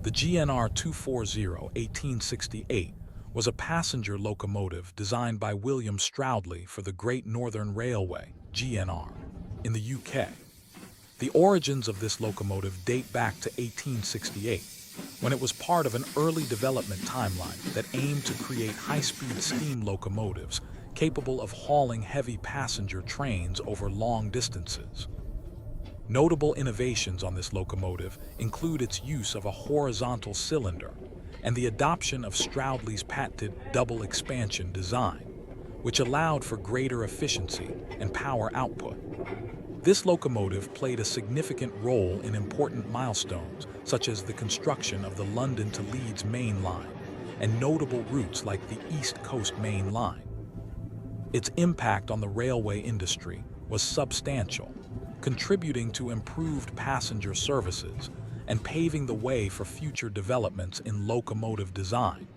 The GNR 240 1868 was a passenger locomotive designed by William Stroudley for the Great Northern Railway, GNR, in the UK. The origins of this locomotive date back to 1868, when it was part of an early development timeline that aimed to create high-speed steam locomotives capable of hauling heavy passenger trains over long distances. Notable innovations on this locomotive include its use of a horizontal cylinder and the adoption of Stroudley's patented double expansion design, which allowed for greater efficiency and power output. This locomotive played a significant role in important milestones, such as the construction of the London to Leeds Main Line and notable routes like the East Coast Main Line. Its impact on the railway industry was substantial, contributing to improved passenger services and paving the way for future developments in locomotive design.